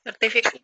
Sertifikat.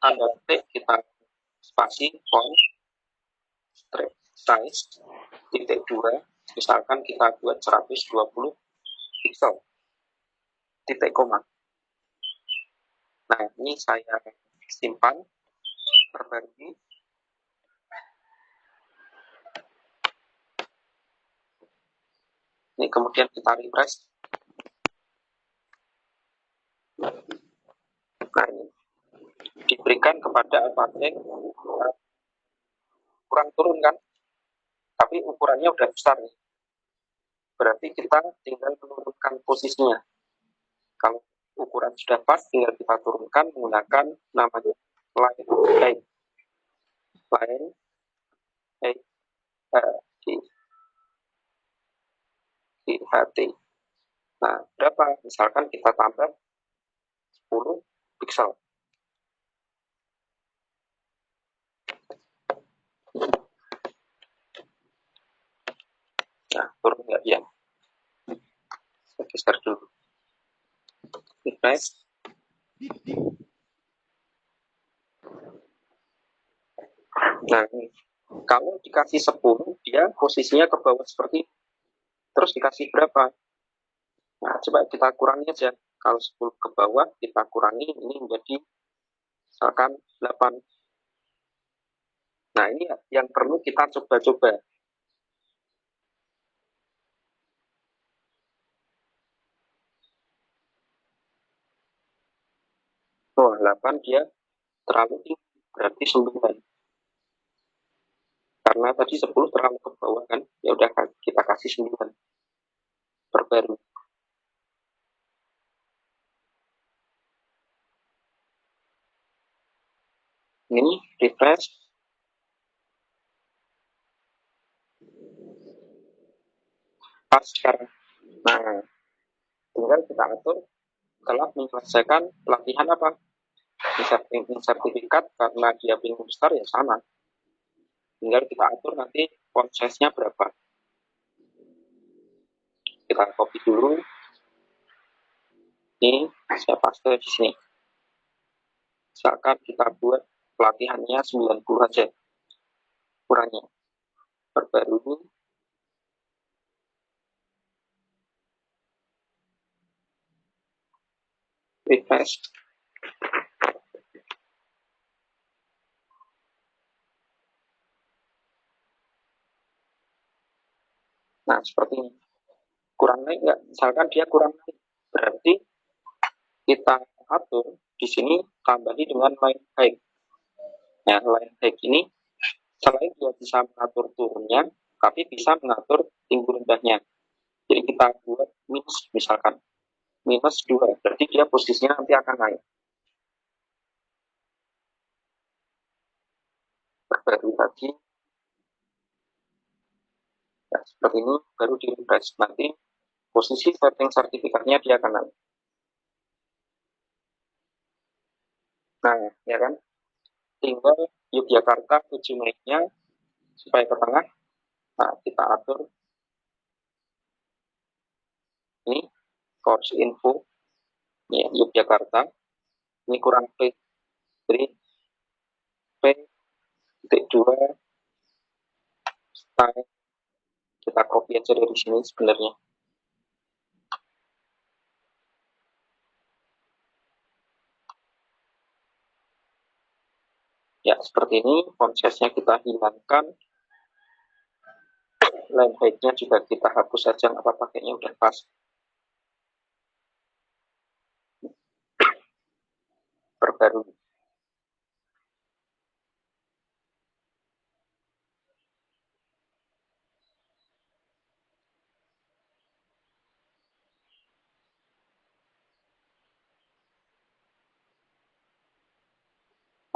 tanda petik kita spasi font strip size titik 2, misalkan kita buat 120 pixel titik koma. Nah, ini saya simpan, perbarui. Ini kemudian kita refresh. Nah, ini diberikan kepada Alphabet kurang turun kan, tapi ukurannya udah besar nih. Berarti kita tinggal menurunkan posisinya. Kalau ukuran sudah pas, tinggal kita turunkan menggunakan namanya line height. Line height di HT. Nah, berapa? Misalkan kita tambah 10 pixel. Nah, turun nggak ya? Saya geser dulu. Refresh. Nah, kalau dikasih 10, dia posisinya ke bawah seperti ini. Terus dikasih berapa? Nah, coba kita kurangi aja. Kalau 10 ke bawah, kita kurangi, ini menjadi misalkan 8. Nah, ini yang perlu kita coba-coba. Oh, 8 dia terlalu tinggi, berarti 9. Karena tadi 10 terlalu ke bawah kan, ya udah kita kasih 9. Perbarui. Ini refresh. Pas sekarang. Nah, tinggal kita atur telah menyelesaikan pelatihan apa? Sertifikat, karena dia bingung besar ya sama. Tinggal kita atur nanti font size-nya berapa. Kita copy dulu. Ini saya paste di sini. Misalkan kita buat pelatihannya 90 aja ukurannya. Perbarui. Refresh. Nah, seperti ini. Kurang naik nggak? Misalkan dia kurang naik, berarti kita atur di sini tambahi dengan line height. Nah, line height ini selain dia bisa mengatur turunnya, tapi bisa mengatur tinggi rendahnya. Jadi kita buat minus, misalkan minus 2, berarti dia posisinya nanti akan naik. Perbarui lagi. Ya, seperti ini, baru di refresh. Nanti posisi setting sertifikatnya dia akan naik. Nah, ya kan? Tinggal Yogyakarta tujuh naiknya supaya ke tengah. Nah, kita atur ini course info. Ya, Yogyakarta. Ini kurang P. Jadi P.2 style. Kita copy aja dari sini sebenarnya. Ya, seperti ini. Font size-nya kita hilangkan. Line height-nya juga kita hapus saja, nggak apa-apa, kayaknya udah pas. Perbarui.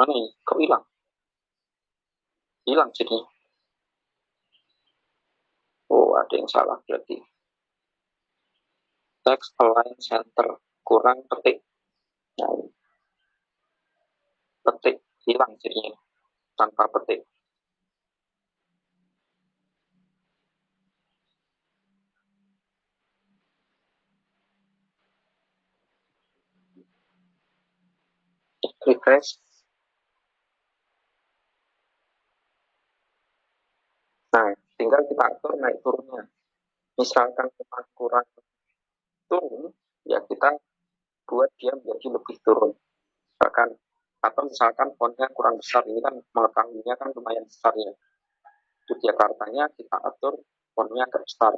Mana ini? Kok hilang? Hilang jadi. Oh, ada yang salah berarti. Text align center. Kurang petik. Nah, petik. Hilang jadinya. Tanpa petik. refresh. Nah, tinggal kita atur naik turunnya. Misalkan kurang turun, ya kita buat dia menjadi lebih turun. Misalkan, atau misalkan fontnya kurang besar, ini kan mengetahuinya kan lumayan besar ya. Di Jakartanya kita atur fontnya agak besar.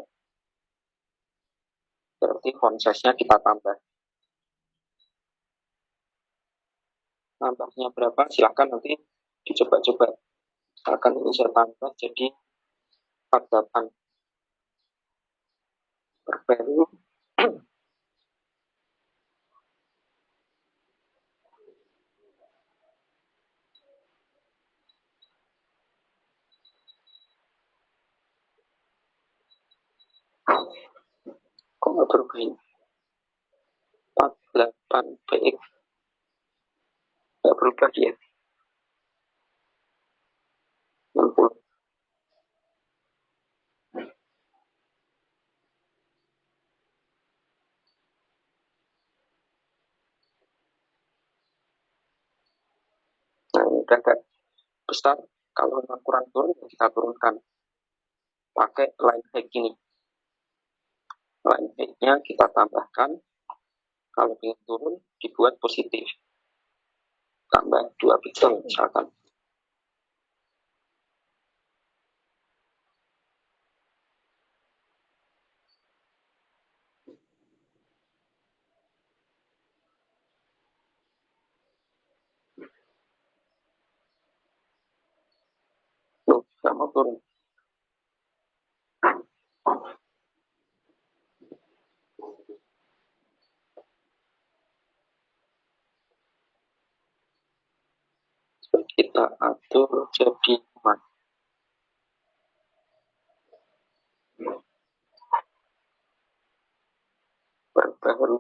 Berarti font size-nya kita tambah. Nambahnya berapa? Silahkan nanti dicoba-coba. Misalkan ini saya tambah jadi 48 per value. Kok nggak berubah ini? 48 px nggak berubah dia. 60. Nah, ini udah agak besar. Kalau memang kurang turun, ya kita turunkan. Pakai line height ini. Line height-nya kita tambahkan. Kalau ingin turun, dibuat positif. Tambah 2 pixel misalkan. Loh, nggak mau turun. Kita atur jadi 4. Baru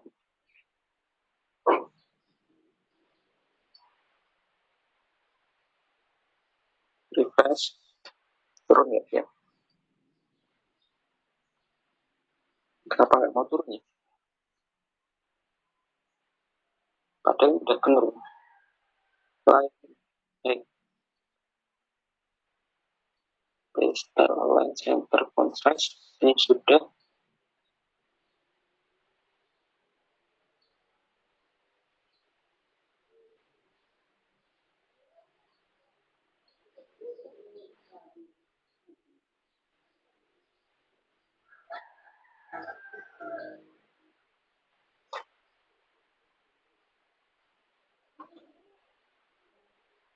refresh turun ya. Kenapa nggak mau turun ya? Padahal udah bener. Line height, line center contrast ini sudah.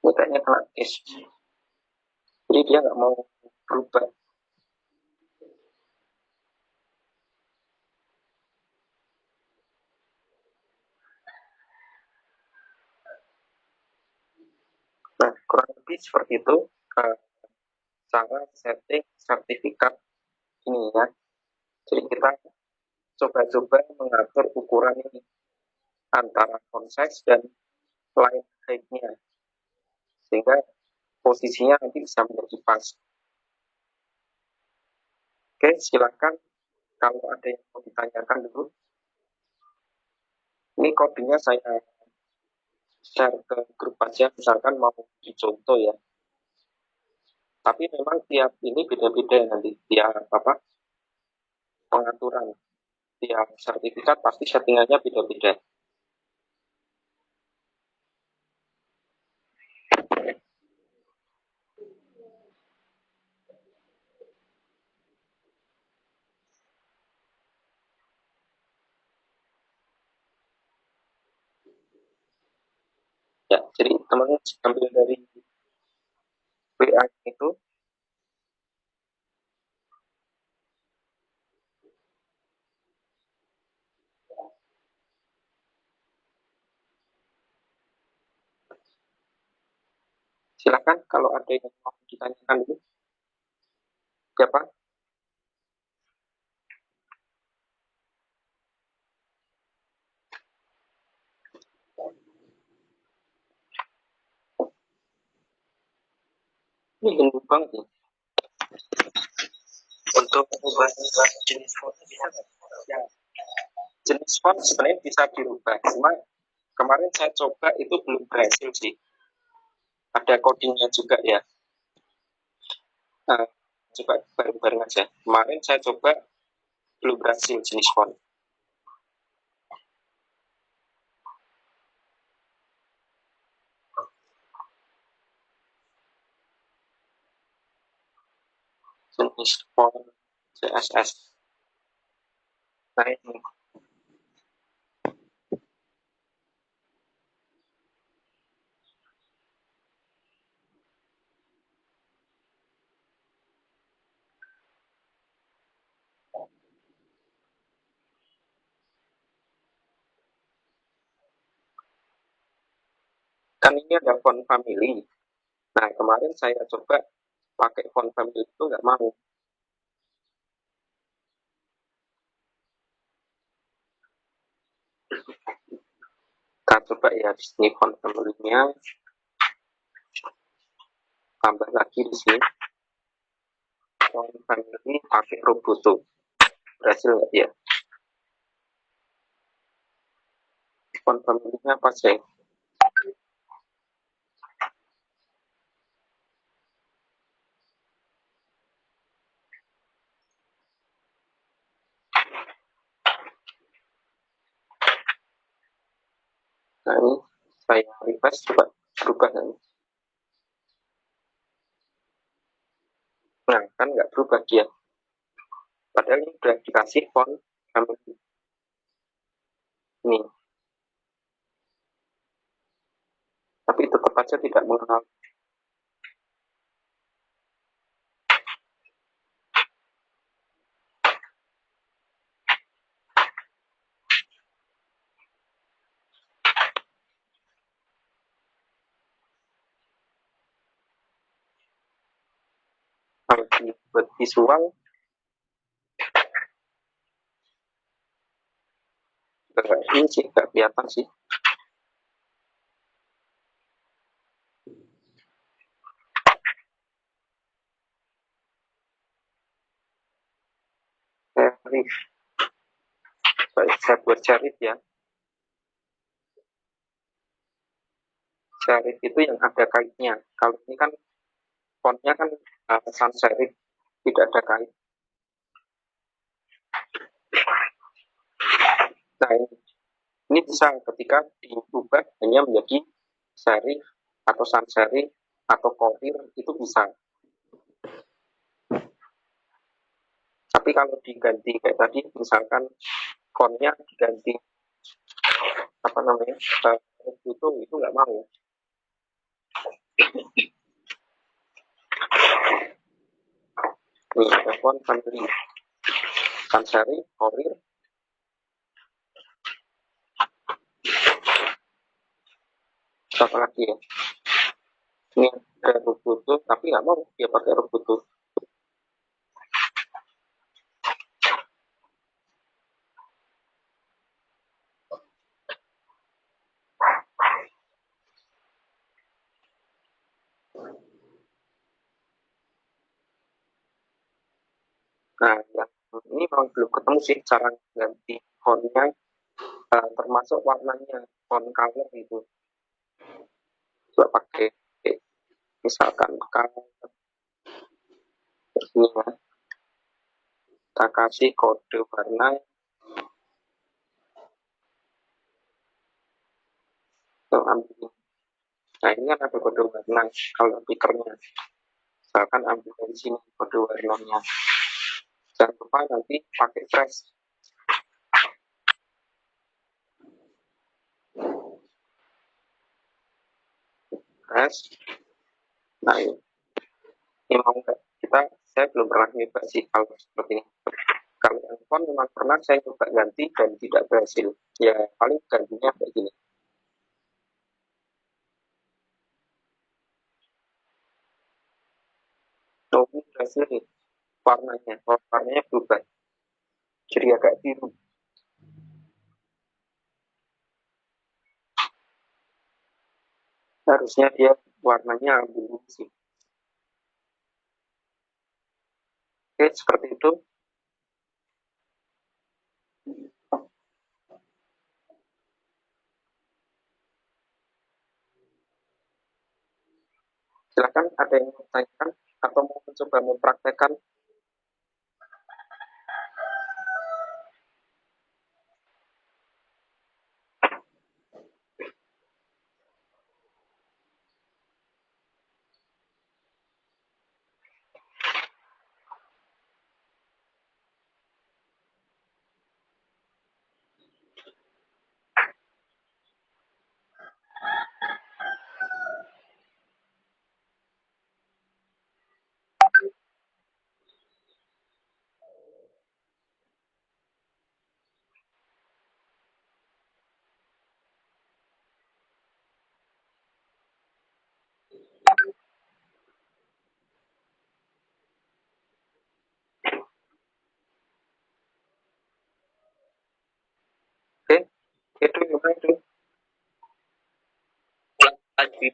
Mudahnya kena case. Jadi dia nggak mau berubah. Nah, kurang lebih seperti itu cara setting sertifikat ini ya. Jadi kita coba-coba mengatur ukuran ini antara font size dan line height-nya sehingga posisinya nanti bisa menjadi pas. Oke, silakan kalau ada yang mau ditanyakan dulu. Ini kodenya saya share ke grup aja, misalkan mau dicontoh ya. Tapi memang tiap ini beda-beda nanti tiap apa pengaturan, tiap sertifikat pasti settingannya beda-beda. Ya, jadi teman-teman ambil dari WA itu, silakan kalau ada yang mau ditanyakan dulu. Siapa? Ini gendut banget nih. Untuk mengubah jenis font bisa nggak? Ya, jenis font sebenarnya bisa dirubah, cuma kemarin saya coba itu belum berhasil sih. Ada codingnya juga ya. Nah, coba bareng-bareng aja. Kemarin saya coba belum berhasil jenis font. Jenis font CSS. Nah ini kan ini ada font family. Nah kemarin saya coba pakai font family itu nggak mau. Kita coba ya di sini font family-nya, tambah lagi di sini font family pakai Roboto. Berhasil nggak ya? Font family-nya apa sih? Nah ini saya refresh coba berubah kan? Nah kan nggak berubah dia. Padahal ini udah dikasih font family ini, tapi tetap aja tidak mengenal. Kalau dibuat visual, ini sih nggak kelihatan sih. Serif, saya buat serif ya. Serif itu yang ada kaitnya. Kalau ini kan fontnya kan sans serif, tidak ada kait. Nah ini bisa ketika diubah hanya menjadi serif atau sans serif atau kotir itu bisa. Tapi kalau diganti kayak tadi, misalkan fontnya diganti apa namanya itu nggak mau. Ini ada font family, sans serif, kotir, apa lagi ya? Ini ada Roboto, tapi nggak mau dia pakai Roboto. Nah, yang ini memang belum ketemu sih cara ganti fontnya, termasuk warnanya, font color itu. Coba pakai misalkan kalau ini ya, kita kasih kode warna yang ambil. Nah ini kan ada kode warna kalau pickernya. Misalkan ambil dari sini kode warnanya. Jangan lupa nanti pakai trash. Trash. Nah ini mau nggak? Saya belum pernah nyoba sih kalau seperti ini. Kalau yang font memang pernah saya coba ganti dan tidak berhasil. Ya paling gantinya kayak gini. Oh, ini berhasil nih warnanya. Warnanya berubah. Jadi agak biru. Harusnya dia warnanya biru sih. Oke, seperti itu. Silakan ada yang mau tanyakan atau mau mencoba mempraktekkan. Oke, itu gimana itu? Lagi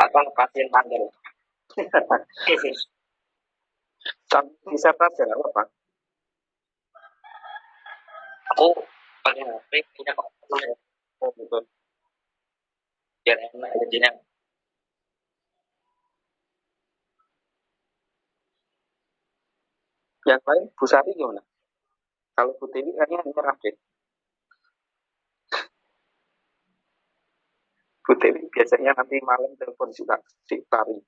apa pasien tanggal. Sampai bisa saja nggak apa-apa. Aku pakai HP punya kok. Oh betul. Biar enak jadinya. Yang lain Bu Sari gimana? Kalau Bu Dewi kayaknya nyerah deh. Bu Dewi biasanya nanti malam telepon juga si Tari.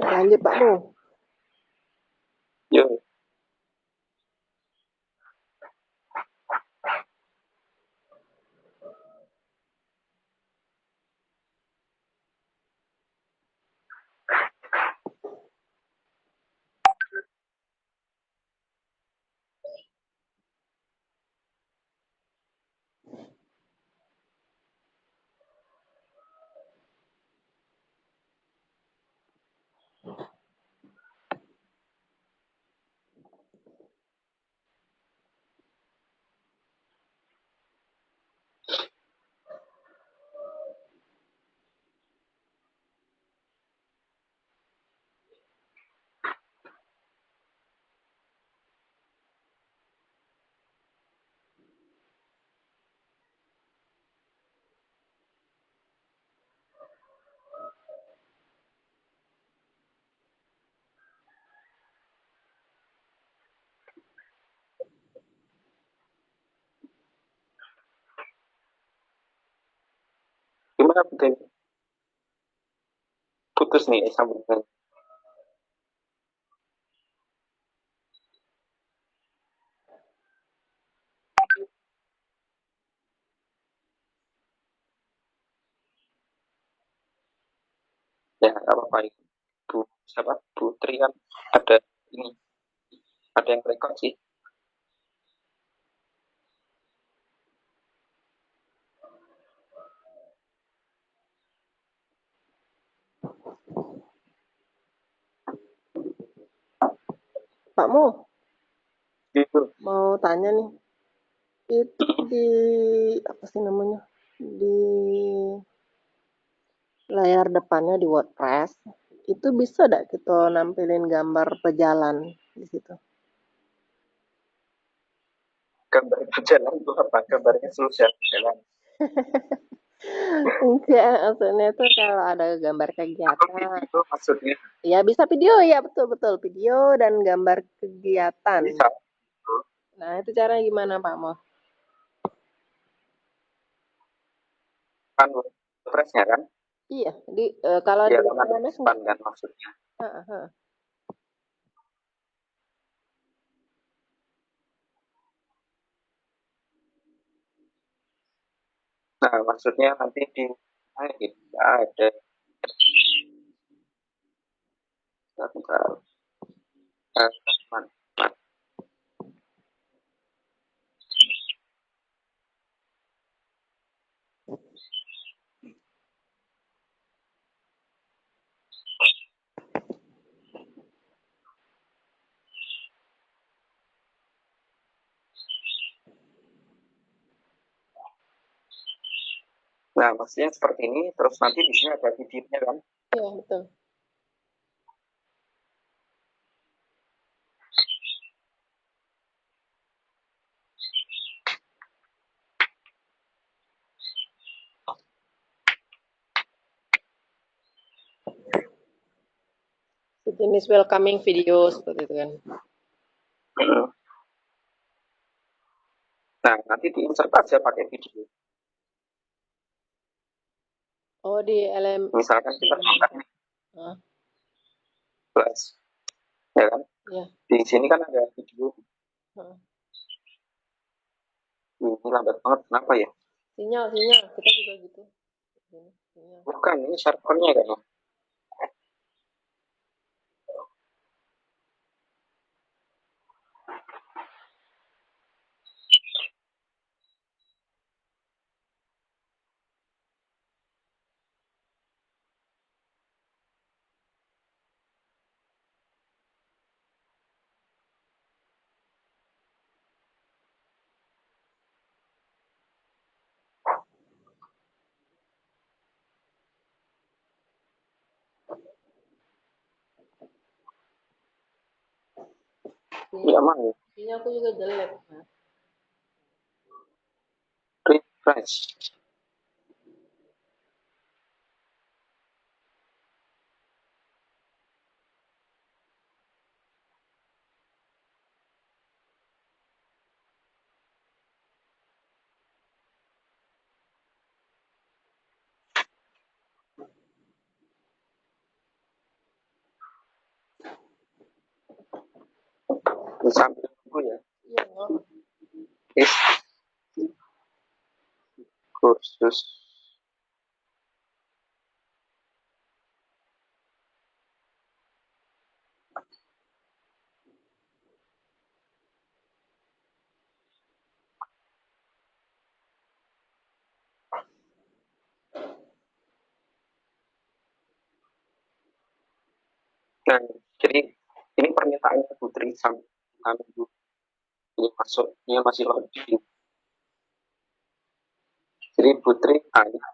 Lanjut Pak Mo. Yo, gimana Bu Dewi? Putus nih sambungan. Ya nggak apa-apa itu. Bu siapa? Bu Tri kan ada ini, ada yang rekod sih. Pak Mo, Gitu. mau tanya nih. Itu di apa sih namanya? Di layar depannya di WordPress itu bisa enggak kita nampilin gambar pejalan di situ? Gambar jalan itu apa? Gambarnya seluruh jalan. Enggak, maksudnya itu kalau ada gambar Apa kegiatan. video maksudnya? Ya bisa video ya, betul-betul video dan gambar kegiatan. Bisa. Nah, itu caranya gimana Pak Mo? Kan WordPress-nya kan? Iya, kalau Ya di kan LMS span enggak. kan maksudnya. Heeh. Nah, maksudnya nanti di ada bentar. Teman. Nah, maksudnya seperti ini, terus nanti di sini ada videonya kan? Iya, betul. Jenis welcoming video seperti itu kan. Nah, nanti di-insert aja pakai video. Oh, di Misalkan kita kontaknya plus, ya kan? Ya. Di sini kan ada video. Ini lambat banget, kenapa ya? Sinyal, kita juga gitu. Sinyal. Bukan, ini servernya kayaknya. Ya, emang ya. Sinyalku juga jelek, Mas. Refresh. Sambil tunggu ya. Iya, Is kursus nah, jadi ini pernyataannya Putri sambil ini masuknya masih loading. Jadi Putri tanya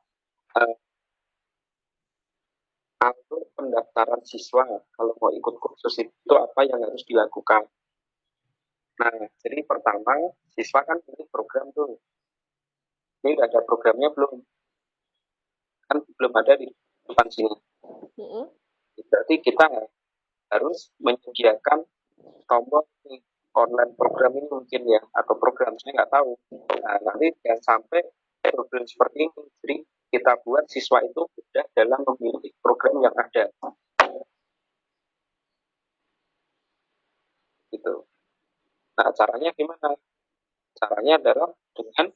untuk pendaftaran siswa kalau mau ikut kursus itu apa yang harus dilakukan. Nah, jadi pertama siswa kan pilih program tuh. Ini udah ada programnya belum? Kan belum ada di depan sini. Berarti kita harus menyediakan tombol online program ini mungkin ya, atau program saya nggak tahu. Nah, nanti jangan sampai program seperti ini. Jadi kita buat siswa itu mudah dalam memilih program yang ada. Gitu. Nah, caranya gimana? Caranya adalah dengan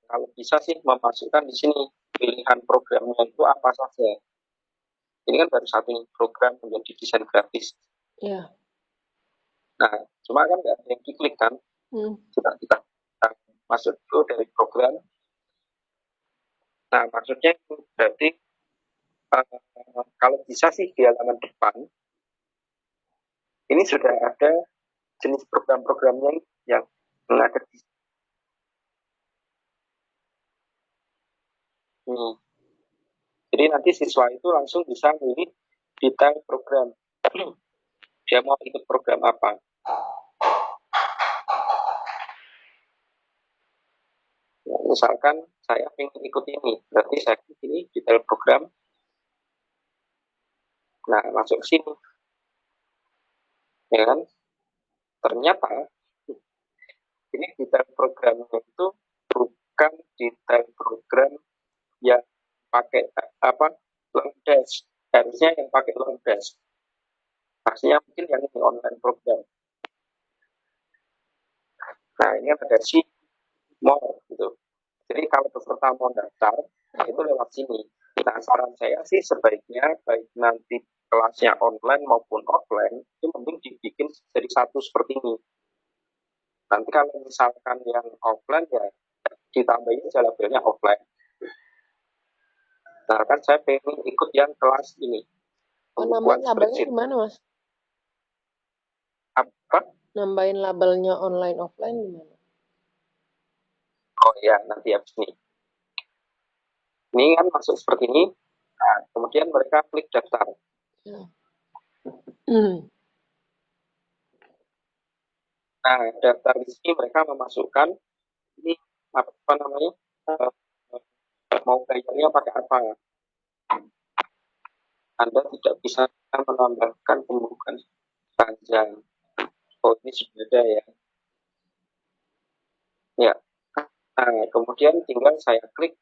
kalau bisa sih memasukkan di sini pilihan programnya itu apa saja. Ini kan baru satu program menjadi desain grafis. Iya. Nah, cuma kan nggak ada yang diklik kan. Kita masuk dulu dari program. Nah, maksudnya itu berarti kalau bisa sih di halaman depan ini sudah ada jenis program-programnya yang ada di sini. Jadi nanti siswa itu langsung bisa milih detail program. Dia mau ikut program apa. Ya, misalkan saya ingin ikut ini, berarti saya pilih detail program. Nah, masuk ke sini. Ya kan? Ternyata ini detail programnya itu bukan detail program yang pakai long dash. Harusnya yang pakai long dash. Pastinya mungkin yang ini online program. Nah, ini ada si more gitu. Jadi kalau peserta mau daftar, itu lewat sini. Nah, saran saya sih sebaiknya baik nanti kelasnya online maupun offline, itu mending dibikin jadi satu seperti ini. Nanti kalau misalkan yang offline ya ditambahin aja labelnya offline. Nah, kan saya pengen ikut yang kelas ini. Nambahin labelnya gimana, Mas? Apa? Nambahin labelnya online offline gimana? Oh ya, nanti habis ini. Ini kan masuk seperti ini. Nah, kemudian mereka klik daftar. Nah, daftar di sini mereka memasukkan ini apa namanya? Mau gayanya pakai apa? Anda tidak bisa menambahkan pembukaan panjang. Oh, ini sudah ada ya. Ya. Nah, kemudian tinggal saya klik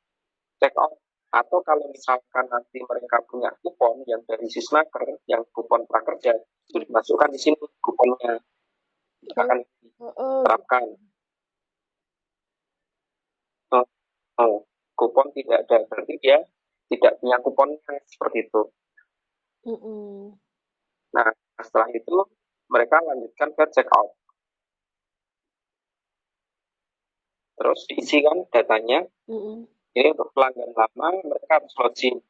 check out. Atau kalau misalkan nanti mereka punya kupon yang dari Sisnaker, yang kupon prakerja, itu dimasukkan di sini kuponnya. Akan diterapkan. Oh, oh, kupon tidak ada, berarti dia tidak punya kuponnya, seperti itu. Nah, setelah itu mereka lanjutkan ke check out. Terus diisikan datanya. Ini untuk pelanggan lama mereka harus login.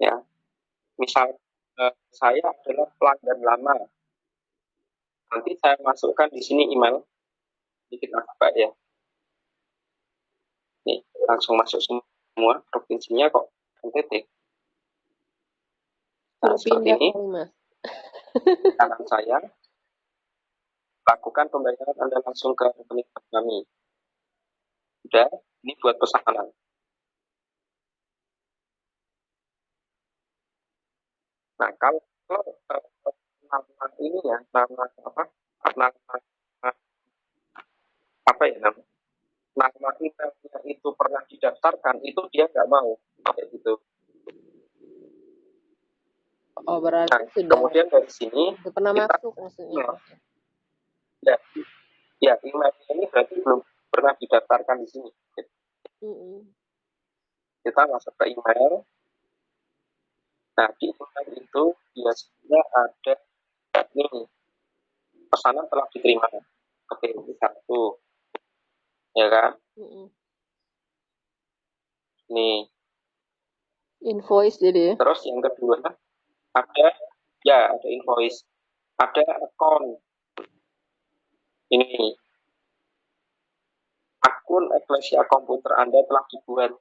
Ya, misal saya adalah pelanggan lama. Nanti saya masukkan di sini email. Ini kita buka ya. Nih, langsung masuk semua. Provinsinya kok NTT. Nah, seperti ini. Kanan saya. Lakukan pembayaran Anda langsung ke rekening kami. Sudah, ini buat pesanan. Nah, kalau nama ini ya, nama ya nama emailnya itu pernah didaftarkan, itu dia nggak mau kayak gitu. Oh, berarti nah, sudah kemudian dari sini pernah masuk maksudnya. Ya, email ini berarti belum pernah didaftarkan di sini. Kita masuk ke email. Nah, di email itu biasanya ada ini, pesanan telah diterima. Oke, ini satu. Ya kan? Nih. Invoice jadi. Terus yang kedua, ada invoice. Ada account. Ini. Akun Eklesia komputer Anda telah dibuat.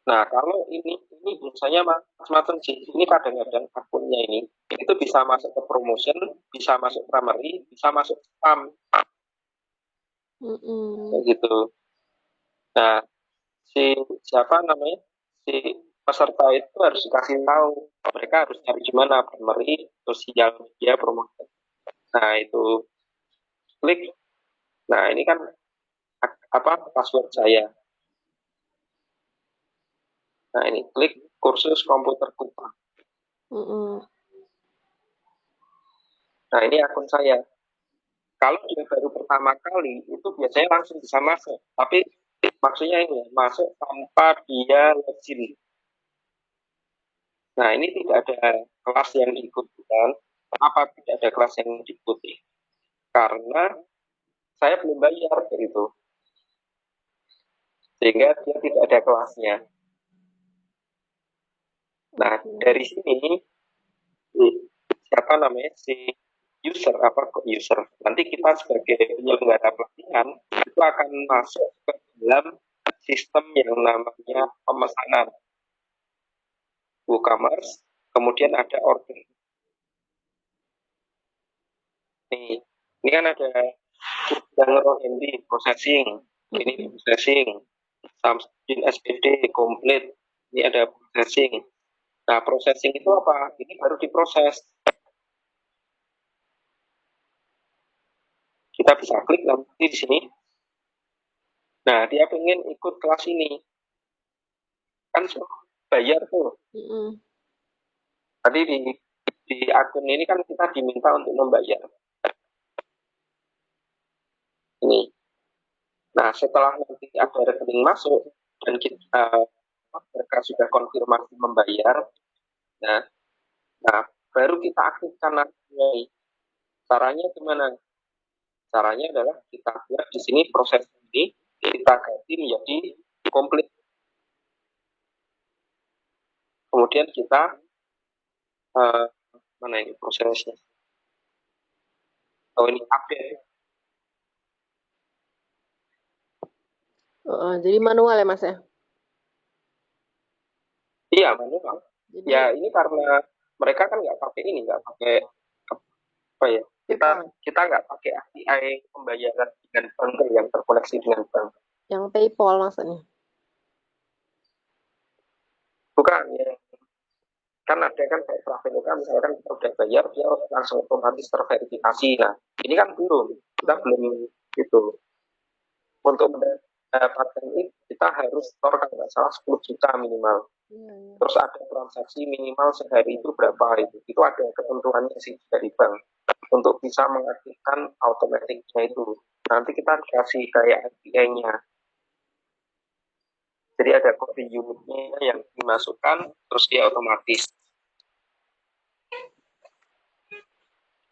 Nah, kalau ini biasanya macam-macam sih. Ini kadang-kadang akunnya ini itu bisa masuk ke promotion, bisa masuk primary, bisa masuk spam. Kayak gitu. Nah, si peserta itu harus dikasih tahu. Mereka harus cari di mana primary, sosial media, promotion. Nah, itu klik. Nah, ini kan password saya. Nah, ini klik kursus komputer Kupang. Nah, ini akun saya. Kalau dia baru pertama kali, itu biasanya langsung bisa masuk. Tapi maksudnya ini, masuk tanpa dia login. Nah, ini tidak ada kelas yang diikuti. Kenapa tidak ada kelas yang diikuti? Karena saya belum bayar begitu. Sehingga dia tidak ada kelasnya. Nah, dari sini siapa namanya si user nanti kita sebagai penyelenggara pelatihan itu akan masuk ke dalam sistem yang namanya pemesanan WooCommerce, kemudian ada order. Ini kan ada Handy processing, ini processing, Samsung SPD komplit, ini ada processing. Nah, processing itu apa? Ini baru diproses. Kita bisa klik nanti di sini. Nah, dia pengen ikut kelas ini. Kan bayar tuh. Tadi di akun ini kan kita diminta untuk membayar. Ini. Nah, setelah nanti ada rekening masuk dan mereka sudah konfirmasi membayar, nah baru kita aktifkan nanti. Caranya gimana? Caranya adalah kita buat di sini proses ini kita ganti menjadi komplit. Kemudian kita mana ini prosesnya? Oh, ini update. Jadi manual ya Mas ya? Iya, manual. Jadi, ya ini karena mereka kan nggak pakai ini, nggak pakai apa ya? Kita nggak pakai API pembayaran dengan bank yang terkoneksi dengan bank. Yang PayPal maksudnya? Bukan ya, kan ada kan kayak Traveloka misalkan kita udah bayar dia langsung otomatis terverifikasi. Nah ini kan belum, kita belum itu. Untuk mendapatkan ini kita harus store kalau nggak salah 10 juta minimal. Terus ada transaksi minimal sehari itu berapa itu ada ketentuannya sih dari bank untuk bisa mengaktifkan automaticnya itu. Nanti kita kasih kayak RPA-nya. Jadi ada kode unitnya yang dimasukkan terus dia otomatis.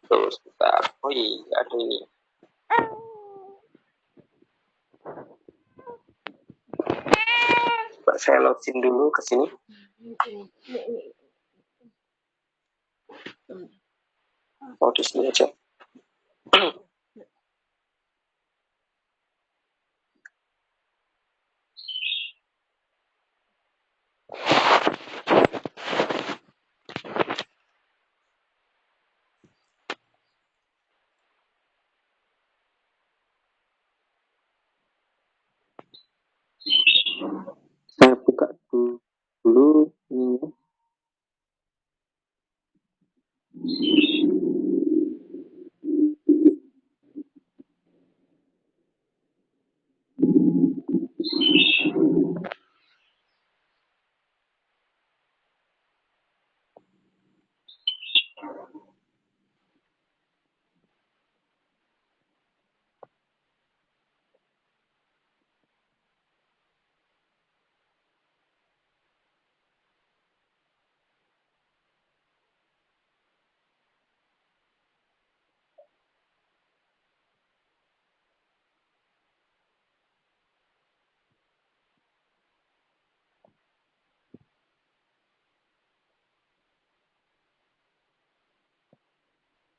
Terus kita, oh iya ada ini. Coba saya login dulu ke sini. Oh di sini aja. Saya buka dulu ini.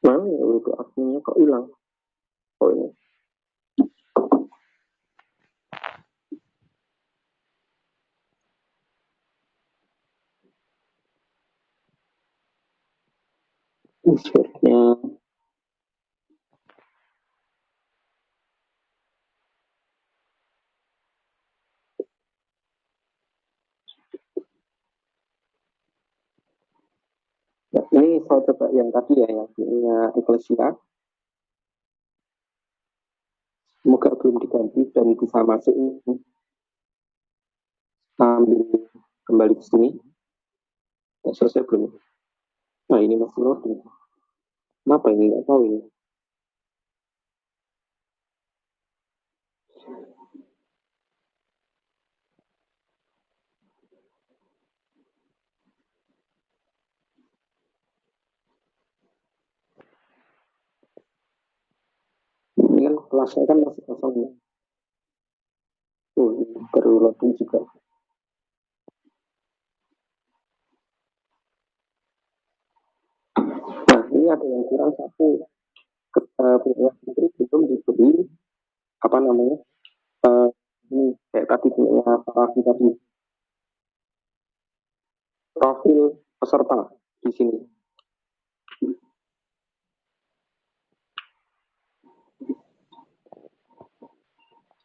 Mana ya itu akunnya kok hilang? Oh ini. Insertnya. Ya, ini saya coba yang tadi ya, yang punya Ecclesia. Semoga belum diganti dan bisa masuk ini. Sambil kembali ke sini. Ya, selesai belum? Nah ini masih loading. Kenapa ini nggak tahu ini? Ini kan kelasnya kan masih kosong ya. Ini baru loading juga. Nah ini ada yang kurang satu. Punya Putri belum diberi apa namanya? Ini kayak tadi punya Parafi tadi, profil peserta di sini.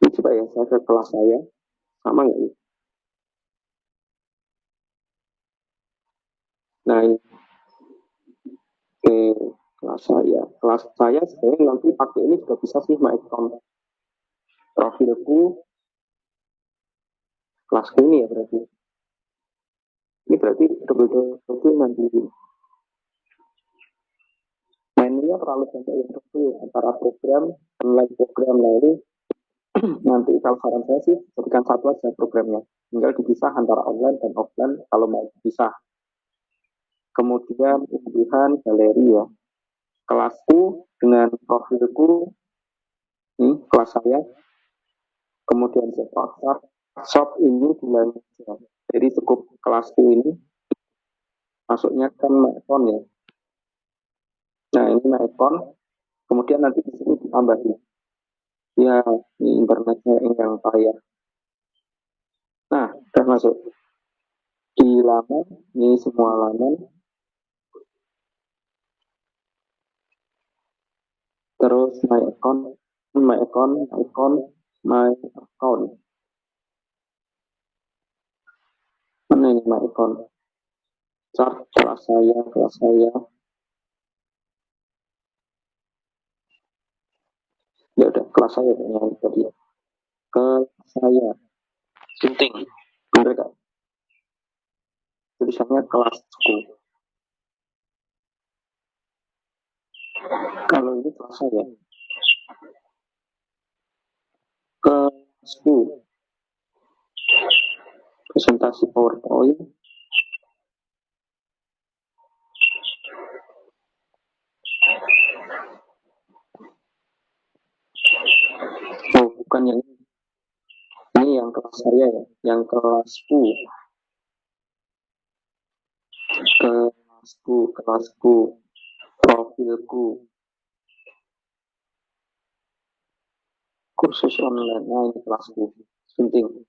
Ini coba ya saya ke kelas saya, sama nggak ini? Nah ini ke kelas saya. Kelas saya sebenarnya nanti pakai ini juga bisa sih my account. Profilku kelasku ini ya berarti. Ini berarti double nanti mainnya terlalu banyak yang double antara program online program. Nah ini nanti kalau saran saya sih jadikan satu aja programnya. Tinggal dipisah antara online dan offline kalau mau dipisah. Kemudian unduhan galeri ya. Kelasku dengan profilku ini kelas saya. Kemudian shop ini belanja. Jadi cukup kelasku ini masuknya kan my account ya. Nah ini my account. Kemudian nanti di sini ditambahin. Ya ini internetnya yang payah. Nah udah masuk di laman. Ini semua laman. Terus my account, my account, my account, my account. Mana ini Marikon? Chart kelas saya. Ya udah kelas saya yang tadi. Kelas saya. Sinting. Bener gak? Tulisannya kelasku. Kalau ini kelas saya. Kelasku. Presentasi PowerPoint. Oh, bukan yang ini. Ini yang kelas saya ya. Yang kelasku. Kelasku. Profilku. Kursus online. Nah, ini kelasku. Penting.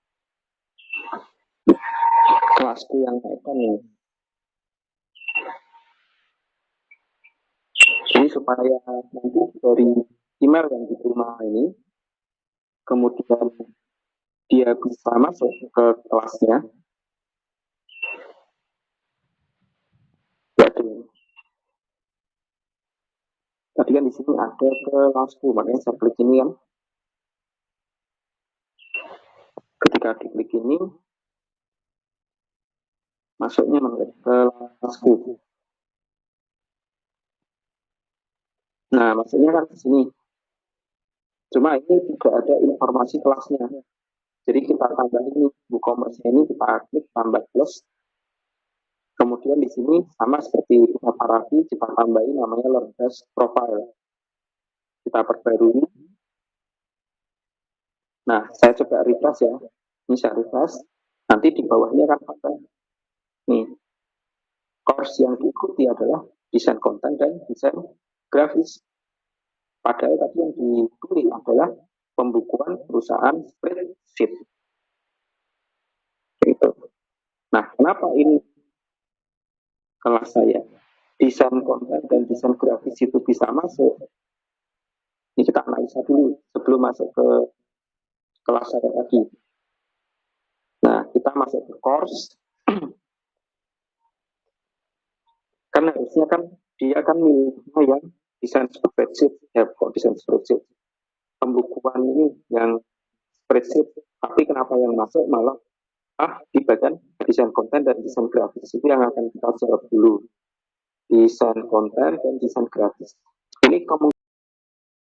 Kelasku yang naikkan ini. Ini supaya nanti dari email yang diterima ini, kemudian dia bisa masuk ke kelasnya. Tadi kan di sini ada kelasku, makanya saya klik ini kan. Ketika diklik ini, masuknya ke kelasku. Nah, maksudnya kan di sini. Cuma ini tidak ada informasi kelasnya. Jadi kita tambah ini, WooCommerce ini kita klik tambah plus. Kemudian di sini sama seperti paragraf, kita tambahin namanya LearnDash Profile. Kita perbarui. Nah, saya coba refresh ya. Ini saya refresh. Nanti di bawahnya akan ada nih. Course yang diikuti adalah desain konten dan desain grafis. Padahal tadi yang dipilih adalah pembukuan perusahaan spreadsheet. Gitu. Nah, kenapa ini kelas saya? Desain konten dan desain grafis itu bisa masuk. Ini kita analisa dulu sebelum masuk ke kelas saya tadi. Nah, kita masuk ke course. Kan harusnya kan dia kan milihnya yang desain spreadsheet. Ya, kok desain spreadsheet? Pembukuan ini yang spreadsheet. Tapi kenapa yang masuk malah di bagian desain konten dan desain grafis? Itu yang akan kita jawab dulu. Desain konten dan desain grafis. Ini